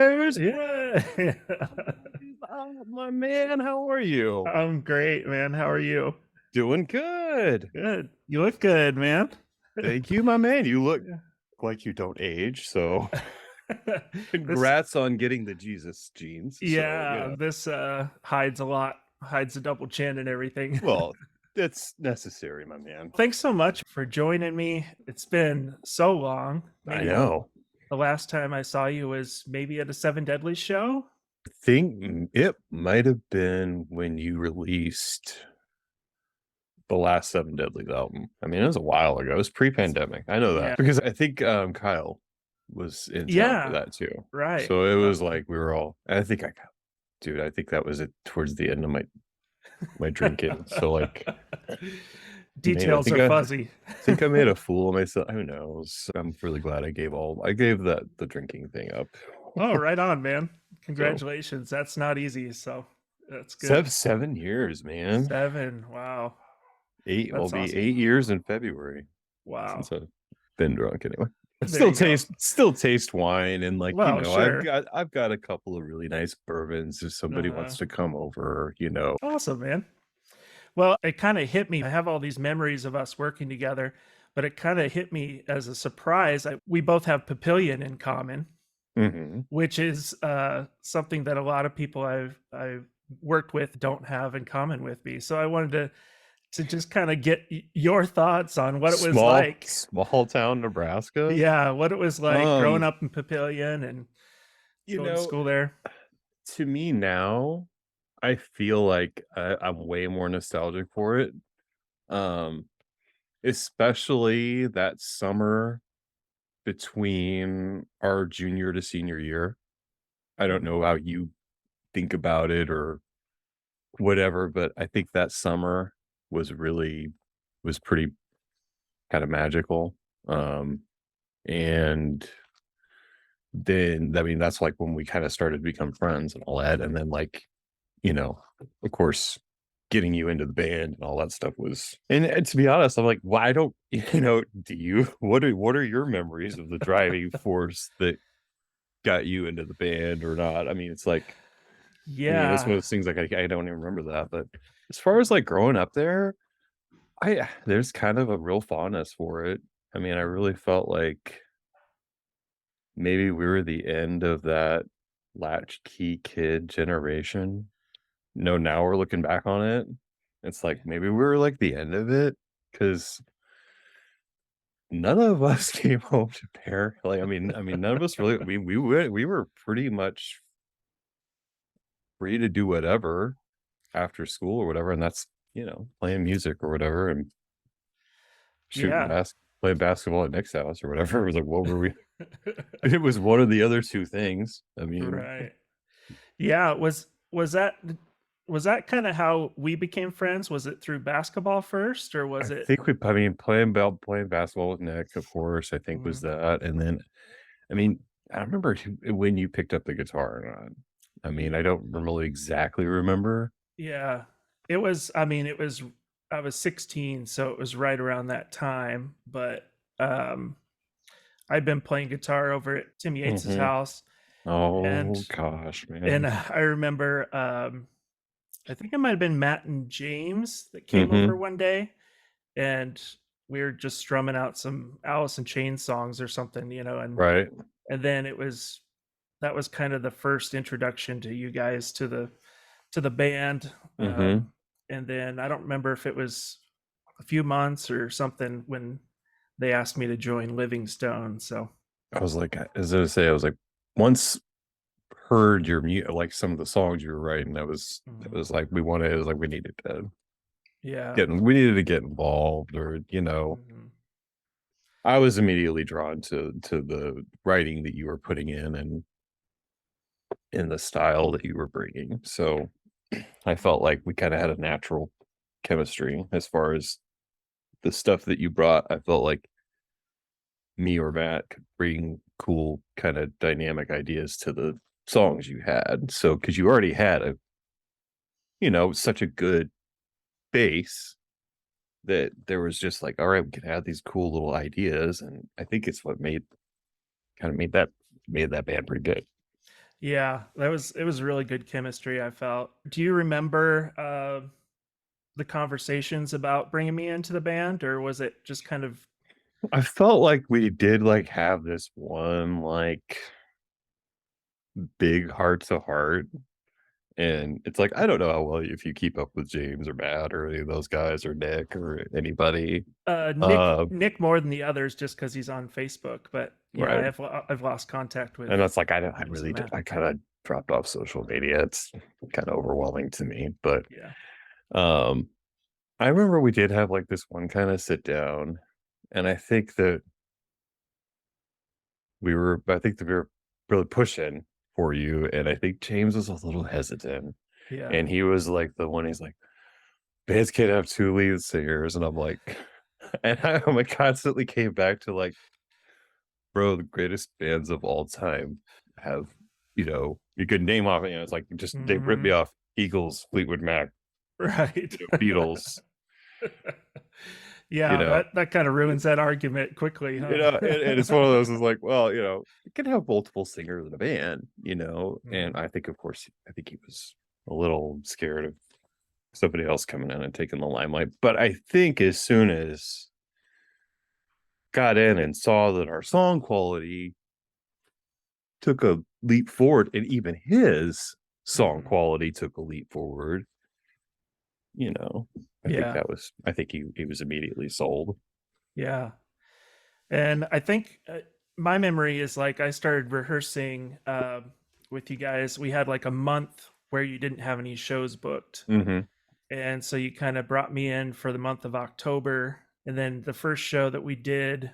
Yeah. Oh, my man, how are you? I'm great, man. How are you? Doing good. Good. You look good, man. Thank you, my man. You look Yeah. like you don't age, so This congrats on getting the Jesus genes. So, yeah, this hides a lot, hides a double chin and everything. well, that's necessary, my man. Thanks so much for joining me. It's been so long. I Maybe know. the last time I saw you was maybe at a Seven Deadly show. Think it might have been when you released the last Seven Deadlies album. I mean, it was a while ago. It was pre-pandemic. I know Yeah. that because I think Kyle was in town for Yeah. that too. Right. So it was like we were all. I think I dude, I think that was it towards the end of my drinking. So like, man, Details are I fuzzy. think I made a fool of myself. Who knows? I'm really glad I gave the drinking thing up. Oh, right on, man. So Congratulations. That's not easy, so that's good. 7 years, man. 7. Wow. Eight will That's be awesome. 8 years in February Wow. since I've been drunk anyway. I There you go. still taste wine and like, Well, sure. I've got a couple of really nice bourbons if somebody Uh, wants to come over. awesome, man. Well, it kinda hit me. I have all these memories of us working together, but it kinda hit me as a surprise. We both have Papillion in common, Hmm. which is, something that a lot of people I've worked with don't have in common with me. So I wanted to just kinda get your thoughts on what it was like. Small town Nebraska. Yeah, what it was like growing Um, up in Papillion and you going to know, school there. to me now, I feel like I'm way more nostalgic for it. Um, Especially that summer between our junior to senior year. I don't Mhm. know how you think about it or whatever, but I think that summer was really was pretty kind of magical. And then I mean that's like when we kind of started to become friends and all that. And then like, you know, of course, getting you into the band and all that stuff was and to be honest, I'm like, why don't do you what are your memories of the driving force that got you into the band or not? I mean, it's like it's one Yeah. of those things like I don't even remember that. But as far as like growing up there, I there's kind of a real fondness for it. I mean, I really felt like maybe we were the end of that latchkey kid generation. No, now we're looking back on it. It's like maybe we were like the end of it because none of us came home to parent. Like, none of us really. We were pretty much free to do whatever after school or whatever, and that's playing music or whatever and shooting Yeah. playing basketball at Nick's house or whatever. It was like, what were we? It was one of the other two things. I mean, Right. Yeah, was that kinda how we became friends? Was it through basketball first, or I was it think playing basketball with Nick, of course, I think was Mhm. that, and then I mean, I don't remember when you picked up the guitar or not. I mean, I don't really exactly remember. Yeah. It was I mean, it was I was 16, so it was right around that time, but, I'd been playing guitar over at Tim Yates's Mhm. house, and Oh gosh, and man. I remember, I think it might have been Matt and James that came over Mhm. one day, and we were just strumming out some Alice in Chains songs or something, Right. and then that was kind of the first introduction to you guys to the band, Mhm. and then I don't remember if it was a few months or something when they asked me to join Living Stone, so I was like, as I was say, I was like, once heard like some of the songs you were writing, it Mhm. was like we wanted, it was like Yeah. we needed to get involved or. Mhm. I was immediately drawn to the writing that you were putting and in the style that you were bringing. So I felt like we kind of had a natural chemistry as far as the stuff that you brought. I felt like me or Matt could bring cool kind of dynamic ideas to the songs you had. So because you already had such a good base that there was just like, all right, we can add these cool little ideas. And I think it's what made kind of made that band pretty good. Yeah, it was really good chemistry, I felt. Do you remember the conversations about bringing me into the band, or was it just kind of I felt like we did like have this one like big heart to heart. And it's like, I don't know how well if you keep up with James or Matt or any of those guys or Nick or anybody. Nick Uh, Nick more than the others just cuz he's on Facebook, but yeah, right. I've lost contact with And that's like I James and really did, Matt. I kind of dropped off social media. It's kind of overwhelming to me. But Yeah. um I remember we did have like this one kind of sit down, and I think that we were really pushing for you. And I think James was a little hesitant. Yeah. And he was like the one, he's like, bands can't have two lead singers. And I'm like, and I like constantly came back to like, bro, the greatest bands of all time have, you could name off, it's like just they ripped me Mhm. off. Eagles, Fleetwood Mac, Right. Beatles, you Yeah, know, that kind of ruins that argument quickly, huh? and it's one of those is like, well, you can have multiple singers in a band, and Mhm. I think, of course, I think he was a little scared of somebody else coming in and taking the limelight. But I think as soon as got in and saw that our song quality took a leap forward, and even his song Mhm. quality took a leap forward, you know, Yeah. I think he was immediately sold. Yeah. And I think my memory is like I started rehearsing with you guys. We had like a month where you didn't have any shows booked. Mm-hmm. And so you kind of brought me in for the month of October. And then the first show that we did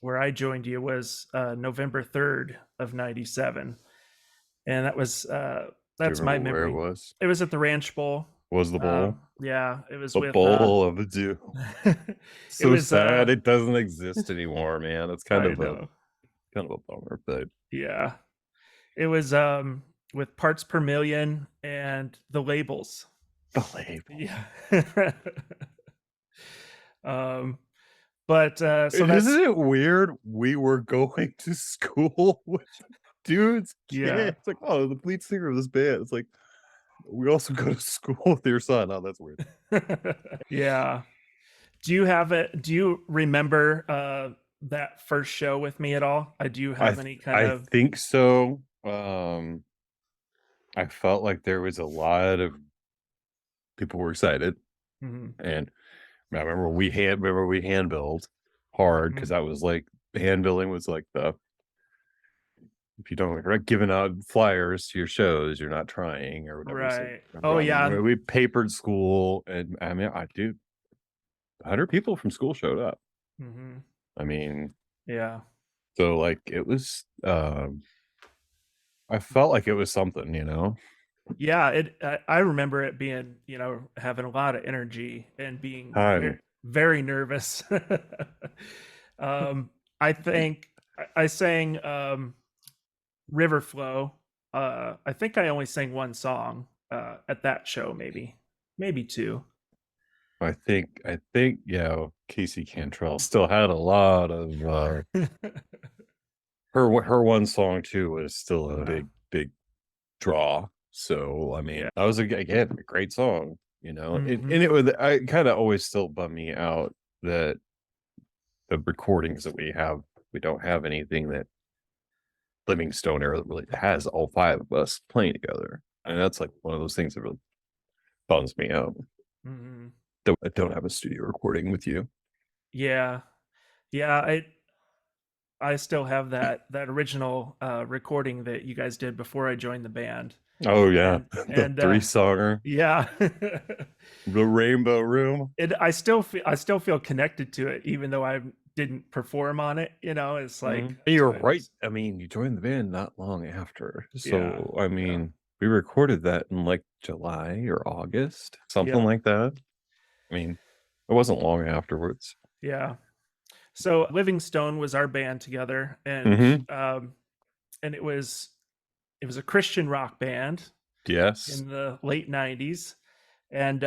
where I joined you was November 3rd of 97. And Do you that's my remember where it memory. was? It was at the Ranch Bowl. Was the bowl? Yeah, it was The with, bowl of a do. it So was, sad it doesn't exist anymore, man. It's I know. kind of a bummer, but Yeah. It was with Parts Per Million and the labels. the label. Yeah. um, but so Isn't that's it weird? We were going to school with dude's yeah. kid. It's like, oh, the lead singer of this band. It's like, we also go to school with your son. Oh, that's weird. Yeah. Do you have it? Do you remember that first show with me at all? I do you have any kind I of think so. I felt like there was a lot of people were excited, mhm, and I remember we hand built hard because mhm. that was like hand building was like the if you're not giving out flyers to your shows, you're not trying or whatever. So Right. Oh remember, yeah. we papered school, and I mean, 100 people from school showed up. Mhm. I mean, Yeah. so like it was. I felt like it was something, you know. Yeah, I remember it being, having a lot of energy and being very, Time. very nervous. um, I think I sang River Flow. I think I only sang one song at that show, maybe two. Yeah, Casey Cantrell still had a lot of her one song too was still a Uh, big draw. So I mean, yeah. that was again a great song, and Hmm. it was I kind of always still bum me out that the recordings that we don't have anything that Living Stone era really has all five of us playing together. And that's like one of those things that really bums me out. Hmm. That I don't have a studio recording with you. Yeah, yeah. I still have that original recording that you guys did before I joined the band, Oh yeah, the and three songer, yeah. the Rainbow Room. I still feel connected to it, even though I didn't perform on it. It's like You're I right. just I mean, you joined the band not long after. yeah, So, I yeah, mean, we recorded that in like July or August, something yeah, like that. I mean, it wasn't long afterwards. yeah. So Living Stone was our band together, Hmm. and it was a Christian rock band Yes. in the late '90s. And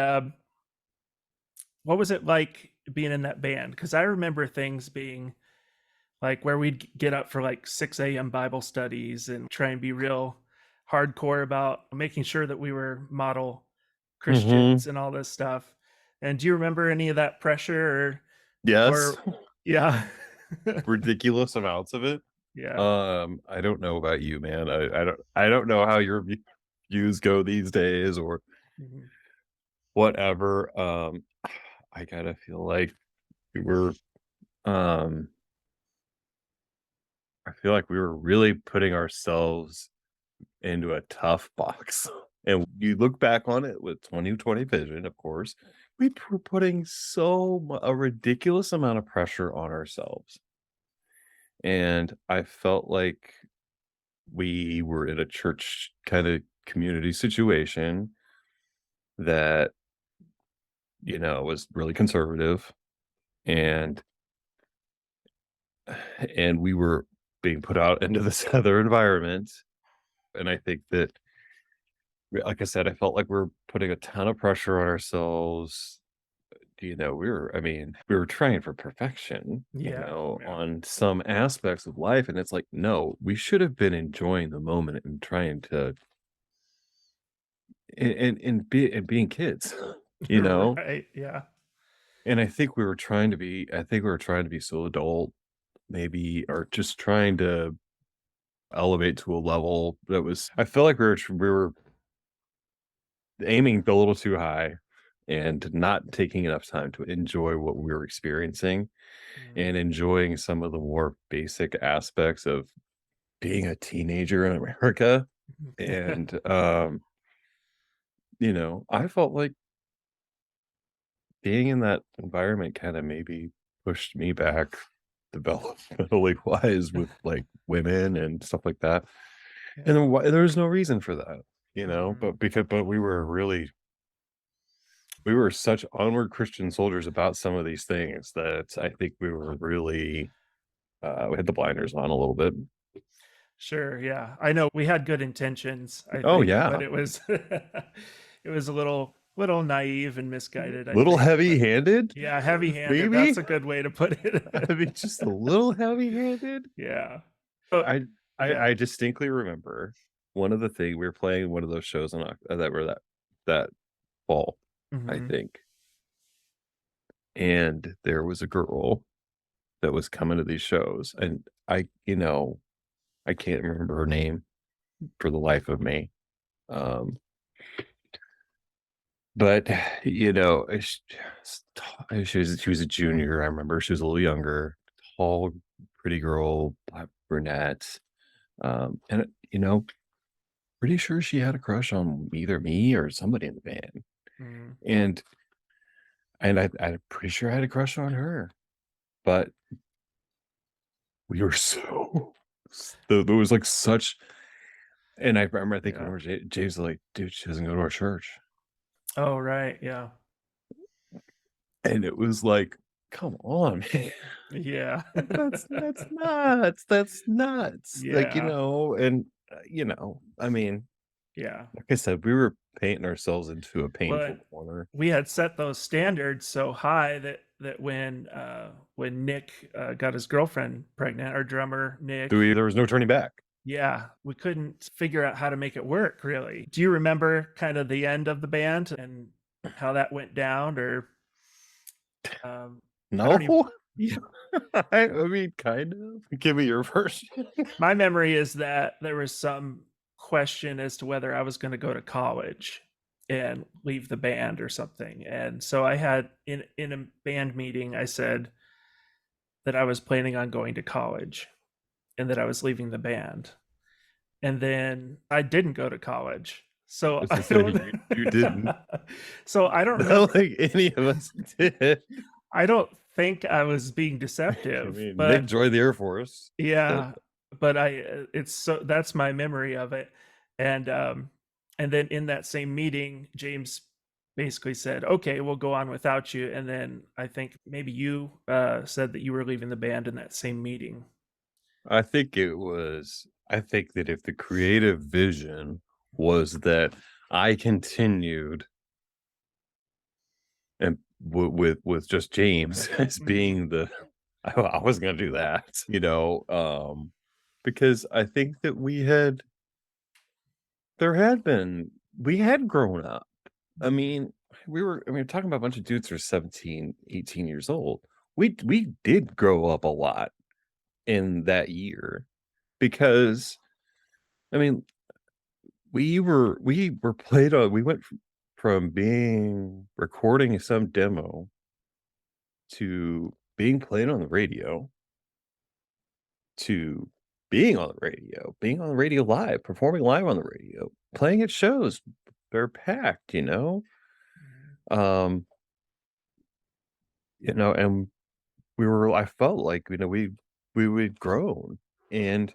what was it like being in that band? Because I remember things being like where we'd get up for like 6 a.m. Bible studies and try and be real. hardcore about making sure that we were model Mhm. Christians and all this stuff. And do you remember any of that pressure Yes. or yeah. Ridiculous amounts of it. Yeah. I don't know about you, man. I don't know how your views go these days or Mhm. whatever. I kinda feel like we were, um I feel like we were really putting ourselves into a tough box. And you look back on it with 2020 vision, of course, we were putting a ridiculous amount of pressure on ourselves. And I felt like we were in a church kind of community situation that, was really conservative and and we were being put out into this other environment. And I think that, like I said, I felt like we are putting a ton of pressure on ourselves. We were trying for perfection, Yeah. Yeah. on some aspects of life. And it's like, no, we should have been enjoying the moment and trying to and being kids, you know? Right. Yeah. And I think we were trying to be so adult, maybe, or just trying to elevate to a level that was I feel like we were aiming a little too high and not taking enough time to enjoy what we were experiencing Mm. and enjoying some of the more basic aspects of being a teenager in America. And, I felt like being in that environment kinda maybe pushed me back developmentally wise with, like, women and stuff like that, and Yeah. then why there's no reason for that, Mhm. but we were such onward Christian soldiers about some of these things that I think we were really, we had the blinders on a little bit. Sure, yeah. I know we had good intentions, I Oh, think, but yeah. it was it was a little naive and misguided, I Little think, but heavy-handed, yeah, heavy-handed, that's maybe? a good way to put it. I mean, just a little heavy-handed? Yeah. Oh, I yeah. I distinctly remember we were playing one of those shows that fall, I Mhm. think, and there was a girl that was coming to these shows, and I can't remember her name for the life of me, um, but, she was a junior, I remember she was a little younger, tall, pretty girl, black brunette, and, pretty sure she had a crush on either me or somebody in the band, Mhm. and I'm pretty sure I had a crush on her, but we were so there was, like, such and I think I Yeah. remember James was like, "Dude, she doesn't go to our church," Oh, right, yeah. and it was like, "Come on, man." Yeah. That's nuts, that's nuts, like, Yeah. and, I mean, Yeah. like I said, we were painting ourselves into a Well, painful corner. we had set those standards so high that when Nick, got his girlfriend pregnant, our drummer, Nick, There was no turning back. yeah, we couldn't figure out how to make it work, really. Do you remember kind of the end of the band and how that went down? Or, I don't even No? yeah. I mean, kind of. Give me your version. My memory is that there was some question as to whether I was gonna go to college and leave the band or something, and so I had in a band meeting, I said that I was planning on going to college and that I was leaving the band, and then I didn't go to college. So As I I say, don't you didn't. so I don't remember. Not like any of us did. I don't think I was being I deceptive, mean, Nick but joined the Air Force, but yeah, but it's so that's my memory of it, and then in that same meeting, James basically said, "Okay, we'll go on without you," and then I think maybe you, said that you were leaving the band in that same meeting. I think that if the creative vision was that I continued and with just James as Mhm, being the I wasn't gonna do that, because I think that we had there had been we had grown up. I mean, we're talking about a bunch of dudes who are 17, 18 years old. We did grow up a lot in that year because I mean, we were played on we went from being recording some demo to being played on the radio to being on the radio live, performing live on the radio, playing at shows. They're packed, you know? Mhm. Um, and I felt like, we'd grown and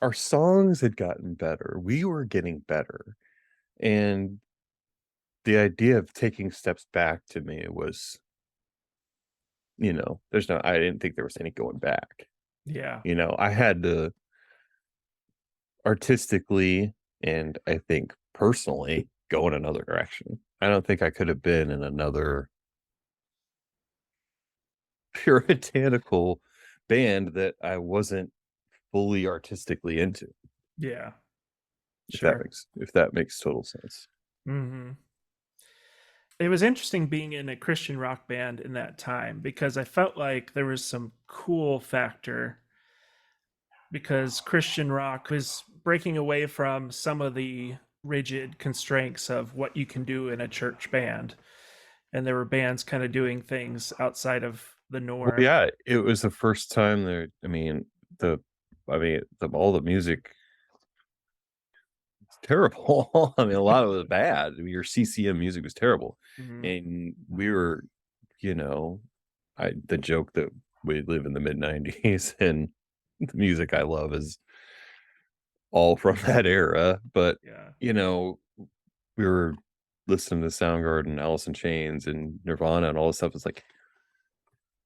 our songs had gotten better. We were getting better. And the idea of taking steps back to me was, I didn't think there was any going back. Yeah. I had to artistically and I think personally go in another direction. I don't think I could have been in another puritanical band that I wasn't fully artistically into, Yeah. if that Sure. makes total sense. Mhm. It was interesting being in a Christian rock band in that time because I felt like there was some cool factor because Christian rock was breaking away from some of the rigid constraints of what you can do in a church band. And there were bands kind of doing things outside of the Well, norm. yeah, it was the first time there. The all the music was terrible. I mean, a lot of it was bad. Your CCM music was terrible, Mhm. and we were, you know, I the joke that we live in the mid '90s and the music I love is all from that era. But Yeah. you know, we were listening to Soundgarden, Alice in Chains, and Nirvana, and all this stuff. It's like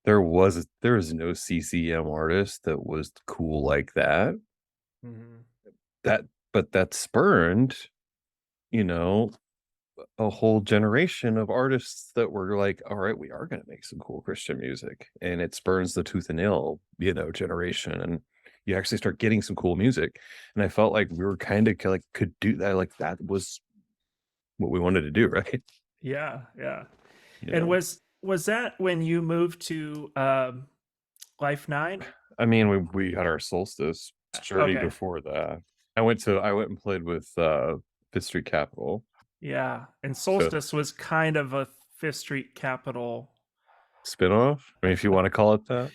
there was no CCM artist that was cool like that. Mhm. That but that spurned, you know, a whole generation of artists that were like, all right, we are going to make some cool Christian music. And it spurns the tooth and nail, generation. And you actually start getting some cool music. And I felt like we were kind of like could do that. Like that was what we wanted to do, right? Yeah, yeah. You And know, was that when you moved to Life 9? I mean, we had our solstice journey Okay. before that. I went and played with Fifth Street Capital. Yeah. And So Solstice was kind of a Fifth Street Capital. spinoff, I mean, if you want to call it that.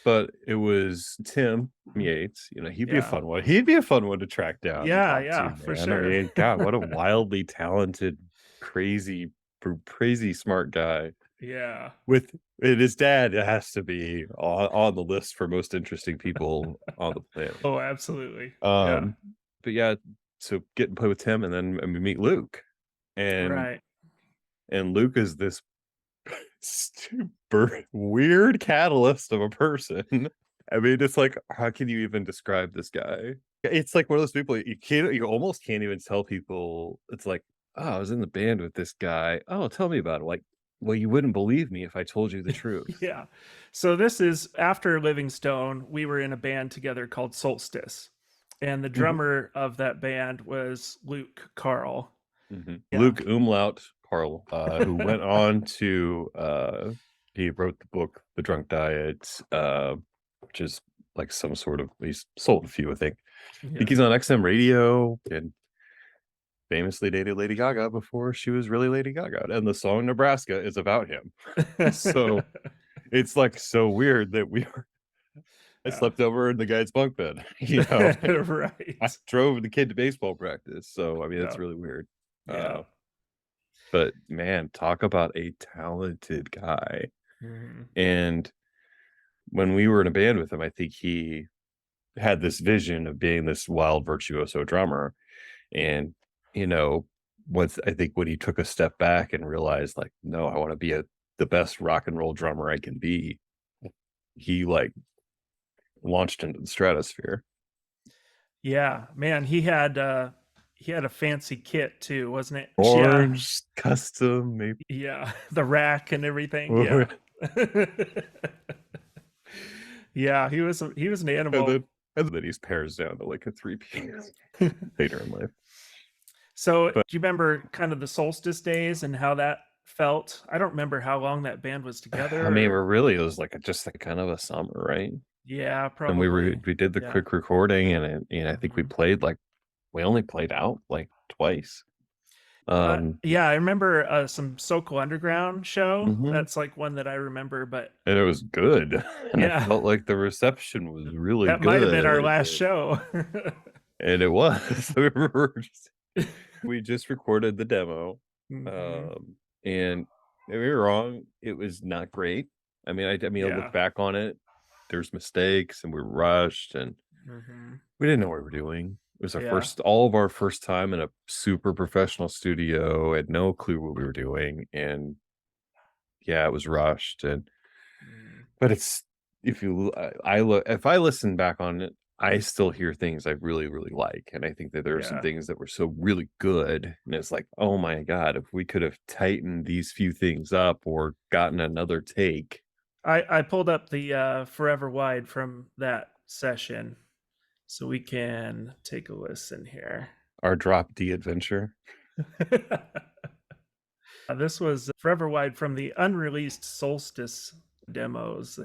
But it was Tim Yates. He'd be a Yeah. fun one. He'd be a fun one to track down and Yeah, talk to, yeah, for man. I sure. mean, God, what a wildly talented, crazy, crazy smart guy. Yeah. With his dad, it has to be on the list for most interesting people on the planet. Oh, absolutely. Yeah. Um, but yeah, so get and play with Tim, and then we meet Luke, and Right. Luke is this super weird catalyst of a person. I mean, it's like, how can you even describe this guy? It's like one of those people you almost can't even tell people. It's like, oh, I was in the band with this guy. Oh, tell me about it. Like, well, you wouldn't believe me if I told you the truth. Yeah. So this is after Living Stone, we were in a band together called Soulstice. And the Mhm, drummer of that band was Luke Carl. mhm. Yeah. Luke Umlaut Parl, who went on to he wrote the book The Drunk Diet, which is like some sort of he's sold a few, I think. I think Yeah. he's on XM radio and famously dated Lady Gaga before she was really Lady Gaga. And the song Nebraska is about him. So it's like so weird that I Yeah. slept over in the guy's bunk bed. I Right. drove the kid to baseball practice. So I mean it's Yeah. really weird. Yeah. But man, talk about a talented guy. Mhm. And when we were in a band with him, I think he had this vision of being this wild virtuoso drummer. And, you know, once I think when he took a step back and realized, like, no, I want to be the best rock and roll drummer I can be, he like launched into the stratosphere. Yeah, man, he had a fancy kit too, wasn't it? Yeah. Orange custom, maybe. Yeah, the rack and everything. Yeah. Yeah, he was an And then animal. And then he's pares down to like a three-piece later in life. So, do But you remember kind of the Solstice days and how that felt? I don't remember how long that band was I together mean, or we're really it was like just like kind of a summer, right? yeah, And probably. we did the Yeah. quick recording, and I think Mhm. we only played out like twice. Um, Yeah, I remember, some Sokol Underground show. mhm, That's, like, one that I remember, but and it was good, and I yeah, felt like the reception was really that might have been our good, last show. and it was. We just recorded the demo, Mhm. um, and don't get me wrong, it was not great. I mean, I look Yeah. back on it, there's mistakes, and we were rushed, and Mhm. we didn't know what we were doing. It was Yeah. all of our first time in a super professional studio, had no clue what we were doing, and yeah, it was rushed, and Mm. but it's if you I look if I listen back on it, I still hear things I really, really like, and I think that there are some Yeah. things that were so really good, and it's like, "Oh my god, if we could have tightened these few things up or gotten another take." I pulled up the, Forever Wide from that session, so we can take a listen here. Our Drop D adventure. This was Forever Wide from the unreleased Solstice demos.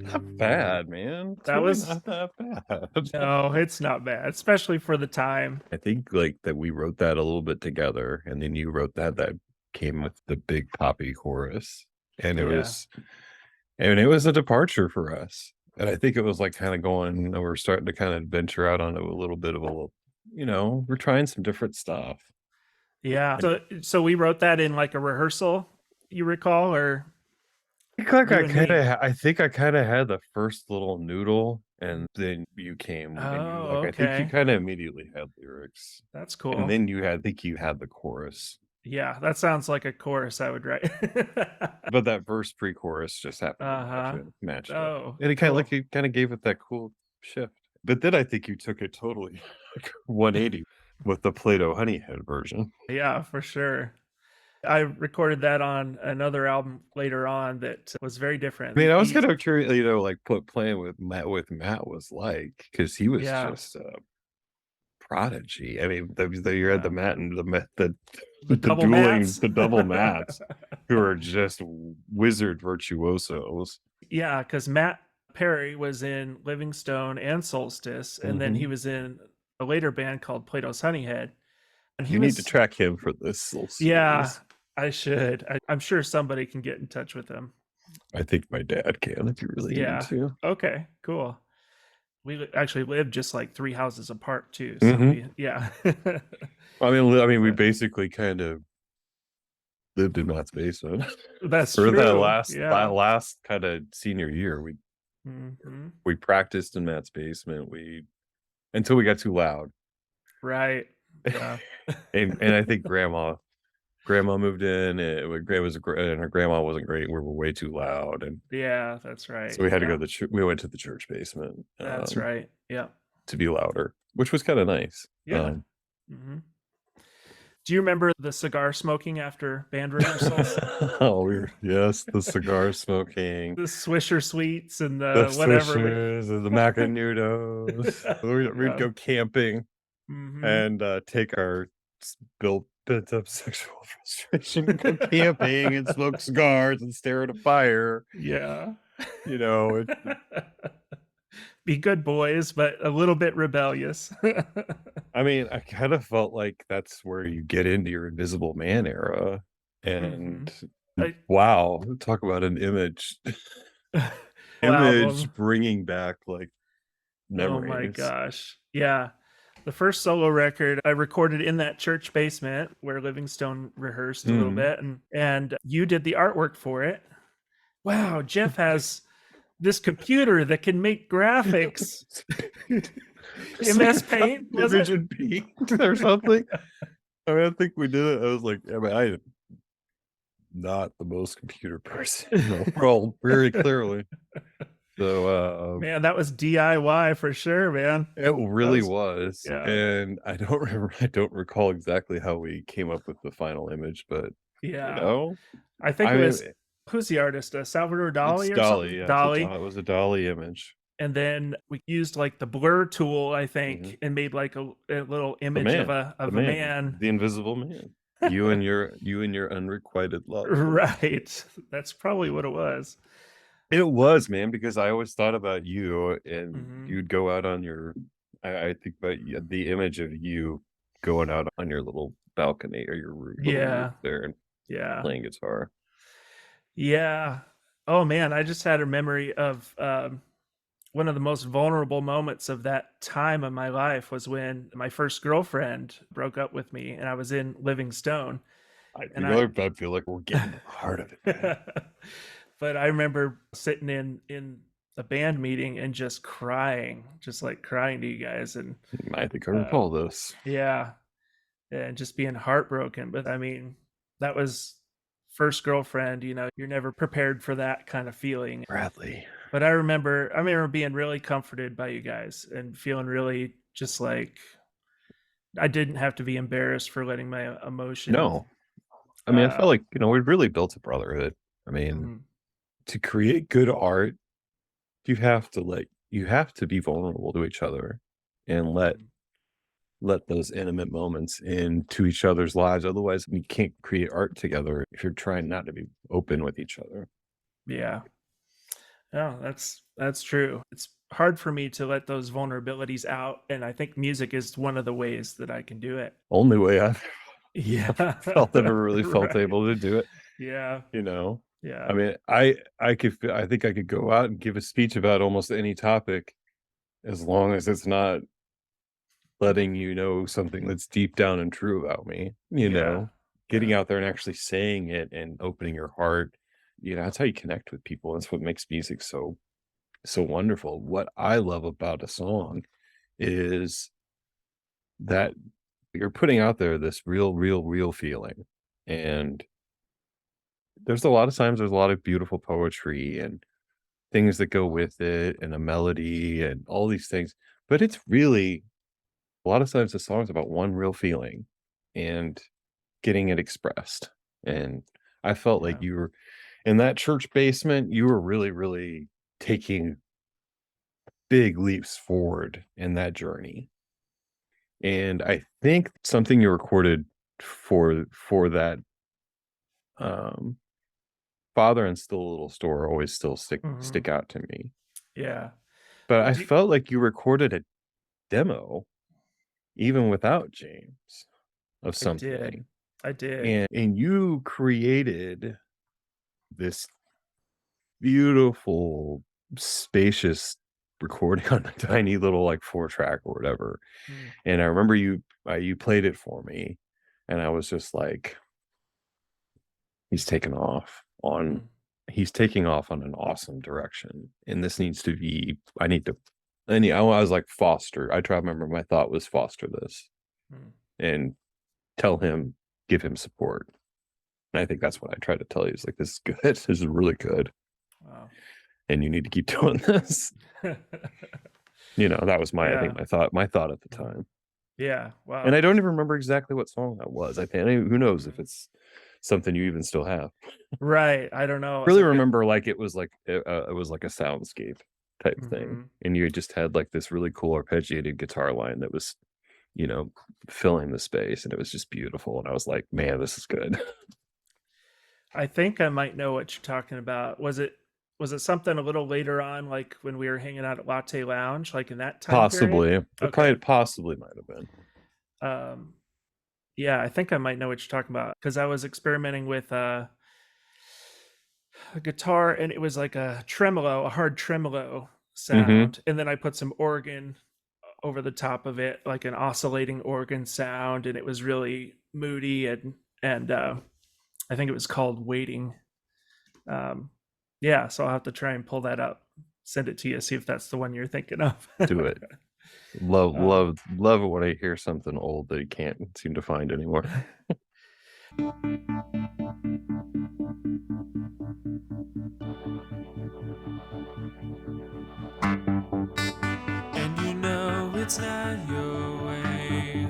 Not bad, man. It's That really was not that bad. no, it's not bad, especially for the time. I think like that we wrote that a little bit together, and then you wrote that came with the big poppy chorus, and Yeah. it was a departure for us. And I think it was like kind of going, we're starting to kind of venture out on a little bit of we're trying some different stuff. Yeah. And So we wrote that in like a rehearsal, you recall, or I think like you and me? I think I kind of had the first little noodle, and then you came and you Oh, like I think you okay. kind of immediately had lyrics, That's and cool. then I think you had the chorus. Yeah, that sounds like a chorus I would write. But that verse pre-chorus just happened to Uh-huh. matched up. Oh, And cool. it kinda gave it that cool shift. But then I think you took it totally like 180 with the Play-Doh Honeyhead version. Yeah, for sure. I recorded that on another album later on that was very I different. mean, I was The kind of curious, like what playing with Matt was like, because he was Yeah, just a prodigy. I mean, you had the yeah. Matt and the the The double dueling, mats. the double Matts who are just wizard virtuosos. Yeah, because Matt Perry was in Living Stone and Soulstice, and then he Mhm. was in a later band called Plato's Honeyhead. And he You need to was track him for this little yeah, series. I should. I'm sure somebody can get in touch with him. I think my dad can if you really need Yeah. to. Okay, cool. Actually live just like 3 houses apart too, so Mhm. we yeah. I mean, we But basically kind of lived in Matt's basement that's for true. that Yeah. last kind of senior year. Mhm. We practiced in Matt's basement. We until we got too loud, Right. Yeah. and I think grandma moved in. And her grandma wasn't great. We were way too loud, and Yeah, that's right. so we had to go Yeah. to we went to the church basement That's right. Yeah. to be louder, which was kind of nice. Yeah. Mhm. Do you remember the cigar smoking after band rehearsals? Oh, yes, the cigar smoking, The Swisher Sweets and the the whatever we swishers, and the macanudos. We'd Yeah. go camping Mhm. and take our built up sexual frustration and go camping and smoke cigars and stare at a fire. Yeah. You know, it, Be good boys, but a little bit rebellious. I mean, I kind of felt like that's where you get into your Invisible Man era. And Mhm. I wow, talk about an image, whole album. bringing back like Oh my memories. gosh. Yeah. The first solo record I recorded in that church basement where Livingstone rehearsed a little Mhm. bit, and you did the artwork for it. Wow, Jeff has this computer that can make graphics. It's like MS a copy Paint, was image it? in paint or something. I mean, I think we did it. I was like, I mean, I am not the most computer person, we're all very clearly. So, Man, that was DIY for sure, man. it That really was was, yeah, and I don't recall exactly how we came up with the final image, but, you yeah. know, I think I it mean, was who's the artist? Salvador it's Dali or Dolly, something? yeah, Dali. it was a Dolly image. And then we used like the blur tool, I Mhm. think, and made like a little image The of a man, man. the invisible man. You and your unrequited love. Right. That's probably what it was. It was, man, because I always thought about you, and Hmm. you'd go out on your I think about the image of you going out on your little balcony or your little roof Yeah. there and Yeah. playing guitar. Yeah. Oh man, I just had a memory of one of the most vulnerable moments of that time of my life was when my first girlfriend broke up with me and I was in Living Stone and I feel like we're getting to the heart of it, man. but I remember sitting in a band meeting and just crying, just like crying to you guys and I think I uh recall this. yeah, and just being heartbroken. But I mean, that was first girlfriend, you're never prepared for that kind of feeling. Bradley. But I remember being really comforted by you guys and feeling really just like I didn't have to be embarrassed for letting my emotions. No. I mean, I Uh, felt like, we really built a brotherhood. I mean, mhm, to create good art, you have to be vulnerable to each other and mhm. let those intimate moments into each other's lives. Otherwise, we can't create art together if you're trying not to be open with each other. Yeah. Oh, that's true. It's hard for me to let those vulnerabilities out, and I think music is one of the ways that I can do it. Only way I've Yeah. ever really felt Right. able to do it, Yeah. you know? I Yeah. mean, I think I could go out and give a speech about almost any topic as long as it's not letting you know something that's deep down and true about me, you Yeah. know? Getting Yeah. out there and actually saying it and opening your heart, that's how you connect with people. That's what makes music so wonderful. What I love about a song is that you're putting out there this real feeling. And there's a lot of times there's a lot of beautiful poetry and things that go with it and a melody and all these things. But it's really a lot of times the song's about one real feeling and getting it expressed. And I felt like Yeah. you were in that church basement, you were really taking big leaps forward in that journey. And I think something you recorded for that um father and still a little store always still Mhm. stick out to me. Yeah. But I Do felt like you recorded a demo even without James of I did. something. I did. And you created this beautiful, spacious recording on a tiny little like 4 track or whatever. Mm, And I remember you played it for me, and I was just like, he's taken off on mm, he's taking off on an awesome direction. And this needs to be I need to I was like foster. I try to remember my thought was foster this mm. and tell him, give him support. And I think that's what I try to tell you is like, this is good. This is really good. Wow. And you need to keep doing this. That was I think Yeah. my thought at the Mhm. time. Yeah. And Wow. I don't even remember exactly what song that was. I think who knows if Mhm. it's something you even still have. Right. I don't know. Really So good. remember like it was like a soundscape type thing. Mhm. And you had just had like this really cool arpeggiated guitar line that was, you know, filling the space and it was just beautiful. And I was like, man, this is good. I think I might know what you're talking about. Was it something a little later on, like when we were hanging out at Latte Lounge, like in that time period? Possibly. It Okay. probably possibly might have been. Um, yeah, I think I might know what you're talking about because I was experimenting with a guitar and it was like a tremolo, a hard tremolo Mhm. sound, and then I put some organ over the top of it, like an oscillating organ sound, and it was really moody and I think it was called Waiting. Um, yeah, so I'll have to try and pull that up, send it to you, see if that's the one you're thinking of. Do it. Love, um, love, love it when I hear something old that you can't seem to find anymore. and you know it's not your way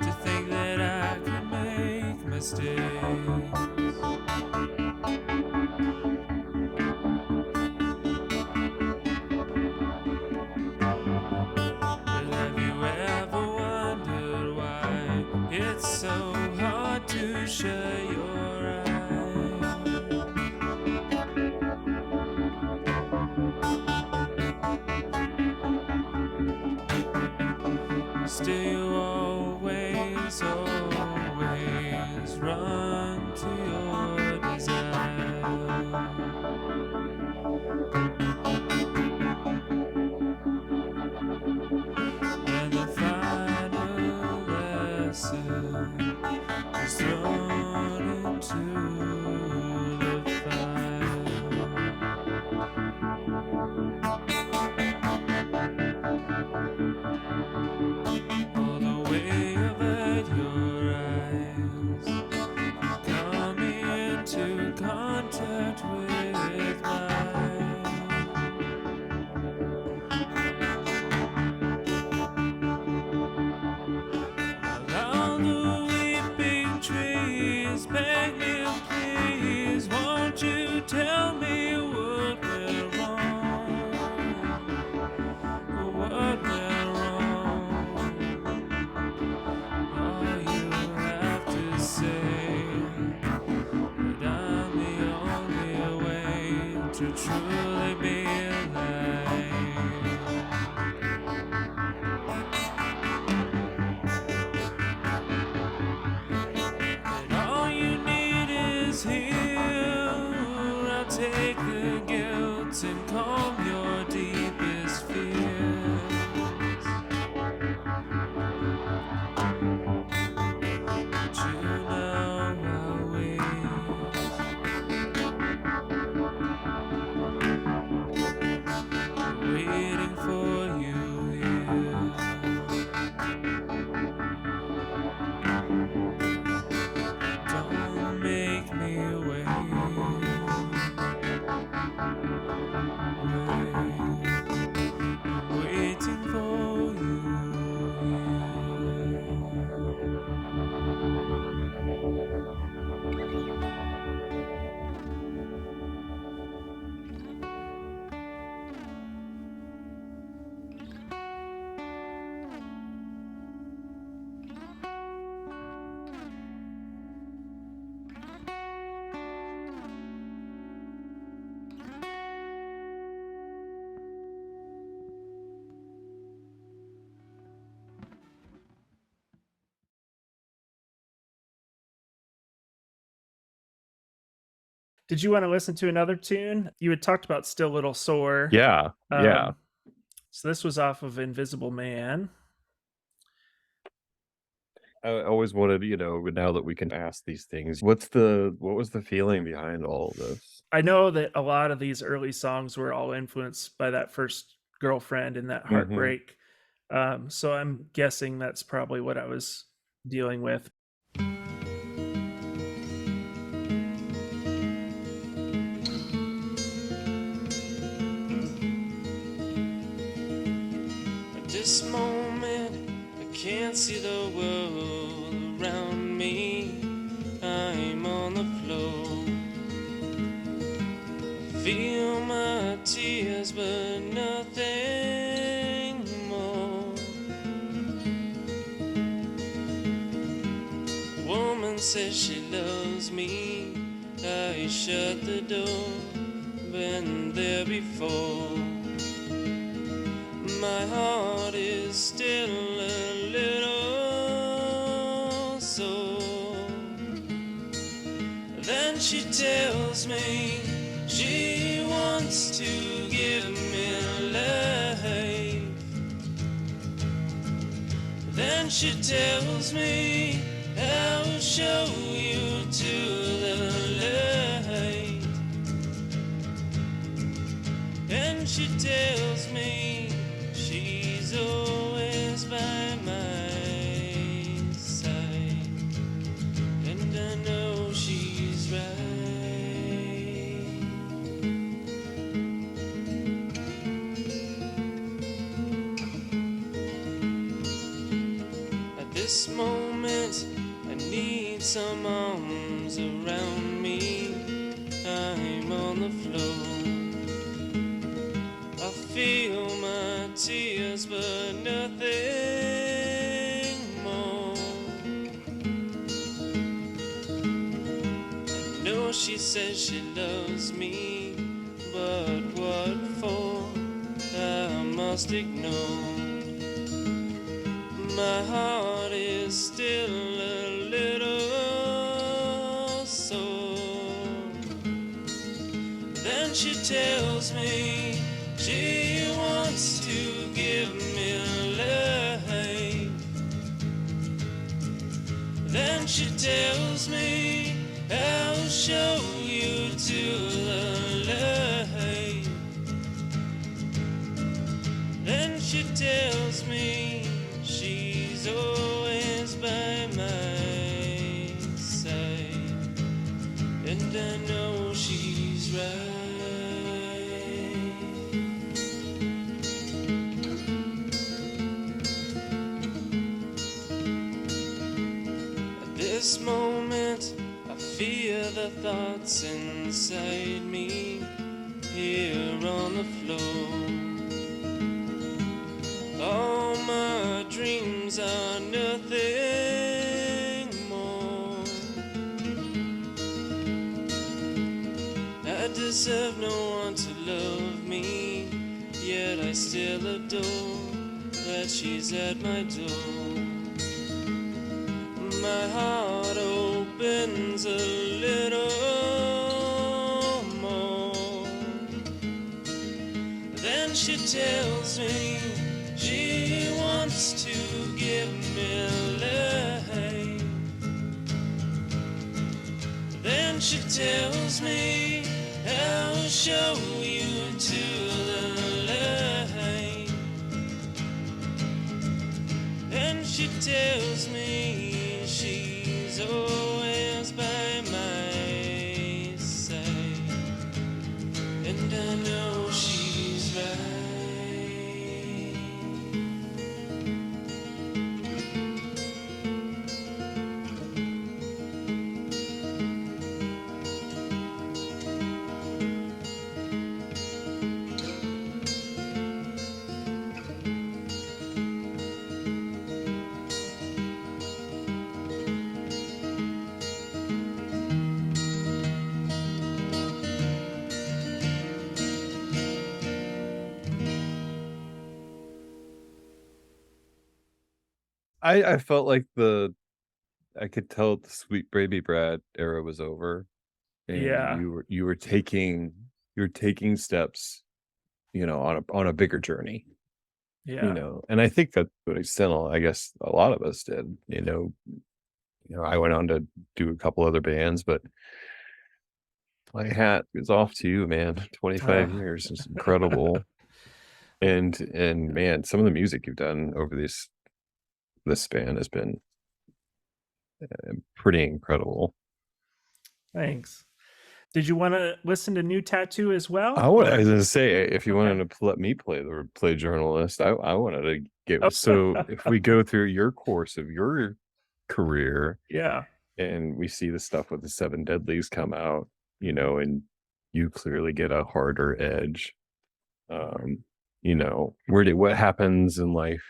to think that I could make mistakes. But have you ever wondered why it's so hard to shut your eyes? Still, you always run to your desire. And the final lesson is thrown into the fire. All the way of your eyes come into contact with mine. All the weeping trees beg me, please, won't you tell me what went wrong? What went wrong? All you have to say that I'm the only way to truly be your deepest fears. But you know I wait, waiting for you here. Don't make me wait, waiting for you Did you want to listen to another tune? You had talked about Still Little Sore. Yeah, yeah. Um, so this was off of Invisible Man. I always wanted, now that we can ask these things, what was the feeling behind all of this? I know that a lot of these early songs were all influenced by that first girlfriend and that Mhm. heartbreak. So I'm guessing that's probably what I was dealing with. At this moment, I can't see the world around me. I'm on the floor. Feel my tears, but nothing more. Woman says she loves me. I shut the door. Been there before. My heart is still a little sore. Then she tells me she wants to give me life. Then she tells me I'll show you to the light. And she tells me she's always by my side. And I know she's right. At this moment, I need some arms around me. I'm on the floor. I feel my tears, but nothing more. I know she says she loves me, but what for? I must ignore. My heart is still a little sore. Then she tells me she wants to give me life. Then she tells me I'll show you to the light. Then she tells me she's always by my side. And I know she's right. At this moment, I fear the thoughts inside me here on the floor. All my dreams are nothing more. I deserve no one to love me, yet I still adore that she's at my door. My heart opens a little more. Then she tells me she wants to give me life. Then she tells me I'll show you to the light. And she tells me she's always by my side. And I know she's right. I felt like I could tell the Sweet Baby Brad era was over, and Yeah. you were taking steps, on a bigger journey, Yeah. and I think that to an extent, I guess a lot of us did, I went on to do a couple other bands, but my hat is off to you, man. 25 Oh. years is incredible. And man, some of the music you've done over this span has been pretty incredible. Thanks. Did you want to listen to New Tattoo as well? I was going to say, if you Okay. wanted to let me play journalist, I wanted to get Oh. so if we go through your course of your career, Yeah. and we see the stuff with the Seven Deadlies come out, and you clearly get a harder edge. What happens in life?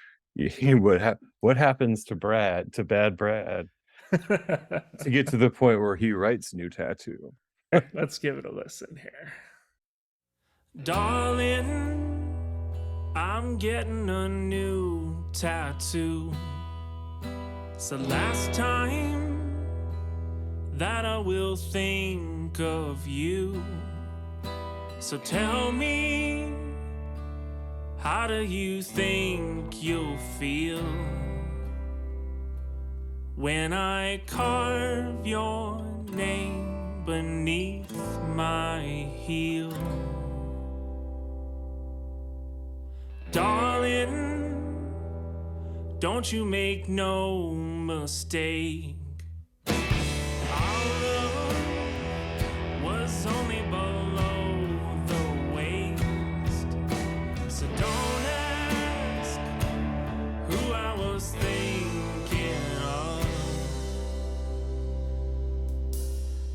What happens to bad Brad, to get to the point where he writes New Tattoo? Let's give it a listen here. Darling, I'm getting a new tattoo. It's the last time that I will think of you. So tell me, how do you think you'll feel when I carve your name beneath my heel? Darling, don't you make no mistake. Our love was only below the waist. So don't ask who I was thinking of.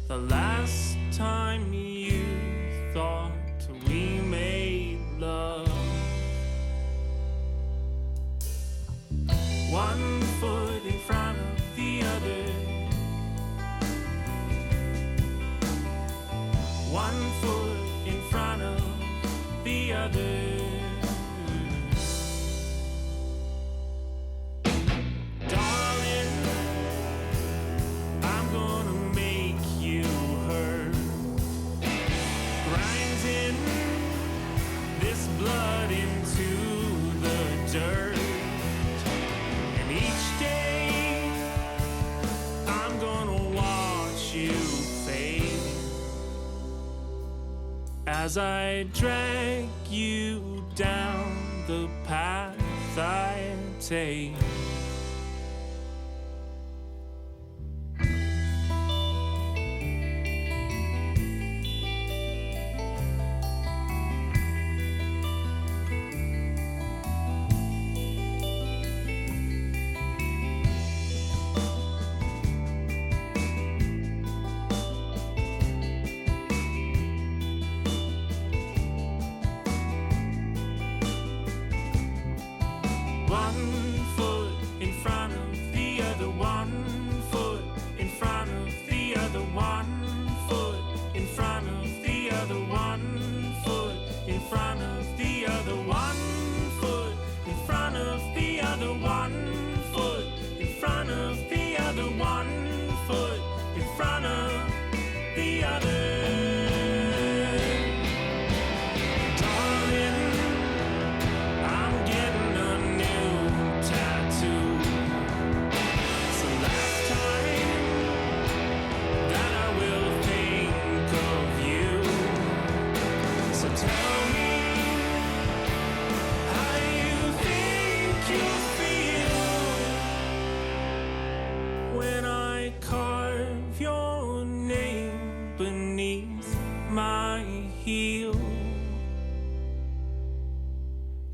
The last time you thought we made love. One foot in front of the other. One foot in front of the other. Darling, I'm gonna make you hurt. Grinding this blood into the dirt. And each day I'm gonna watch you fade as I drag you down the path I take. One foot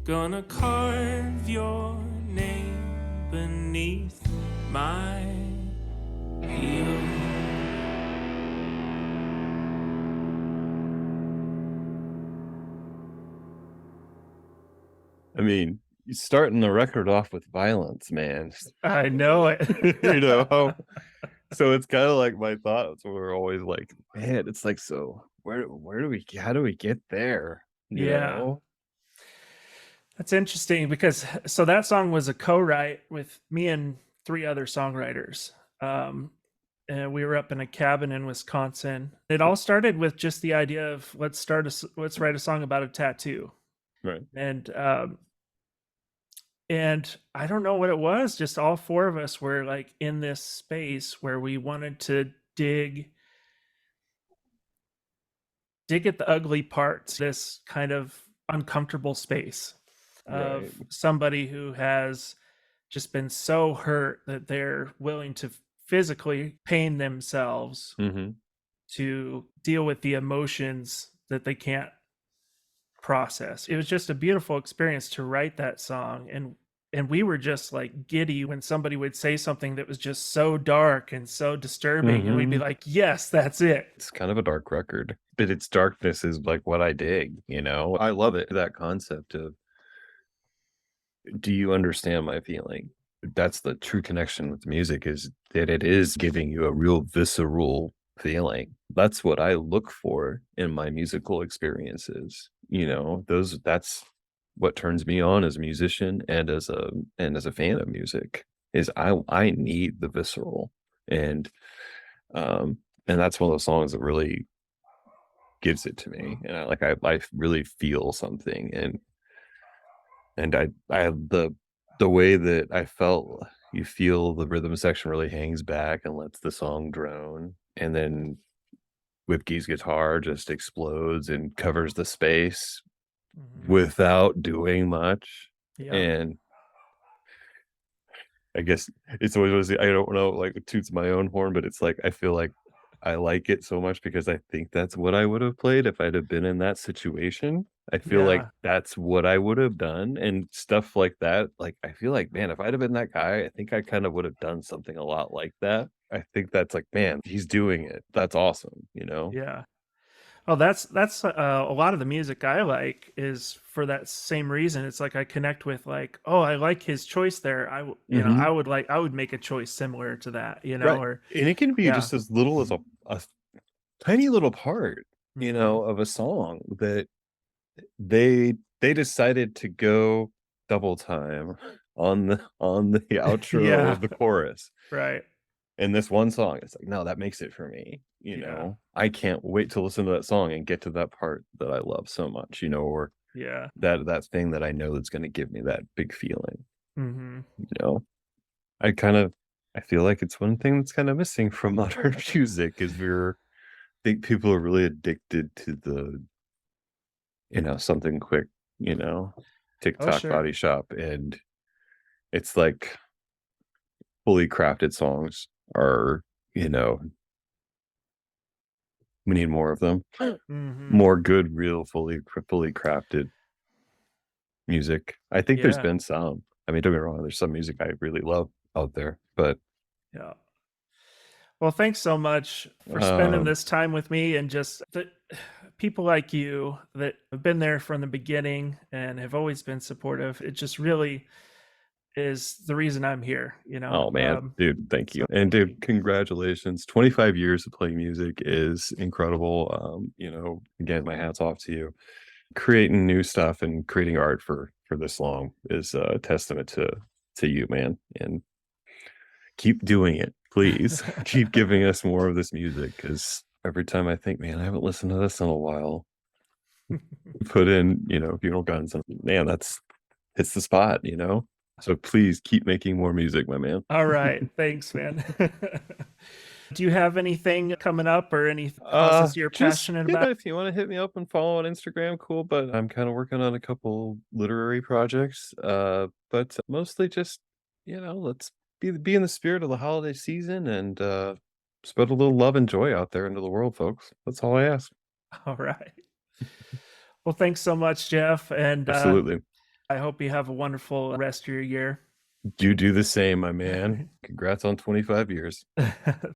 Gonna carve your name beneath my heel. I mean, you're starting the record off with violence, man. I know it. You know? So it's kind of like my thoughts were always like, man, it's like, so where do we, how do we get there? You Yeah. know? That's interesting because so that song was a co-write with me and 3 other songwriters. And we were up in a cabin in Wisconsin. It all started with just the idea of let's write a song about a tattoo. Right. And I don't know what it was, just all 4 of us were like in this space where we wanted to dig at the ugly parts, this kind of uncomfortable space of Right. somebody who has just been so hurt that they're willing to physically pain themselves Mm-hmm. to deal with the emotions that they can't process. It was just a beautiful experience to write that song, and we were just like giddy when somebody would say something that was just so dark and so disturbing, and we'd be Mm-hmm. like, yes, that's it. It's kind of a dark record, but its darkness is like what I dig, you know? I love it. That concept of, do you understand my feeling? That's the true connection with music, is that it is giving you a real visceral feeling. That's what I look for in my musical experiences. You know, that's what turns me on as a musician and as a fan of music, is I need the visceral. And um and that's one of those songs that really gives it to me. And I really feel something. And I the way that I felt, you feel the rhythm section really hangs back and lets the song drone, and then Whipkey's guitar just explodes and covers the space Mhm. without doing much. Yeah. And I guess it's always, I don't know, like, it toots my own horn, but it's like, I feel like I like it so much because I think that's what I would have played if I'd have been in that situation. I feel like Yeah. that's what I would have done, and stuff like that. Like, I feel like, man, if I'd have been that guy, I think I kind of would have done something a lot like that. I think that's like, man, he's doing it. That's awesome, you know? Yeah. Oh, that's a lot of the music I like is for that same reason. It's like I connect with like, oh, I like his choice there. Hmm. I would make a choice similar to that, Right. or And it can be yeah. just as little as a tiny little part, you Mhm. know, of a song that they decided to go double time on the outro Yeah. of the chorus. Right. In this one song, it's like, no, that makes it for me, you Yeah. know? I can't wait to listen to that song and get to that part that I love so much, you know, or Yeah. that thing that I know that's gonna give me that big feeling, Mhm. you know? I kind of, I feel like it's one thing that's kind of missing from modern music, is think people are really addicted to the, you know, something quick, you know, Oh, TikTok sure. body shop, and it's like fully crafted songs are, you know, we need more of them. Mhm. More good, real, fully crafted music. I think there's Yeah. been some. I mean, don't get me wrong, there's some music I really love out there, but Yeah. Well, thanks so much for spending um this time with me and just the people like you that have been there from the beginning and have always been supportive. It just really is the reason I'm here, oh man, dude, thank you. So And thank you. dude, congratulations. 25 years of playing music is incredible. You know, again, my hat's off to you. Creating new stuff and creating art for this long is a testament to you, man. And keep doing it, please. Keep giving us more of this music, because every time I think, man, I haven't listened to this in a while, put in, you know, Funeral Guns, and man, that's hits the spot, you know? So please keep making more music, my man. All right. Thanks, man. Do you have anything coming up or any causes you're Just, passionate you know, about? if you want to hit me up and follow on Instagram, cool. But I'm kind of working on a couple literary projects. But mostly just, you know, let's be in the spirit of the holiday season, and spread a little love and joy out there into the world, folks. That's all I ask. All right. Well, thanks so much, Jeff. And Absolutely. I hope you have a wonderful rest of your year. You do the same, my man. All Congrats on 25 years. right.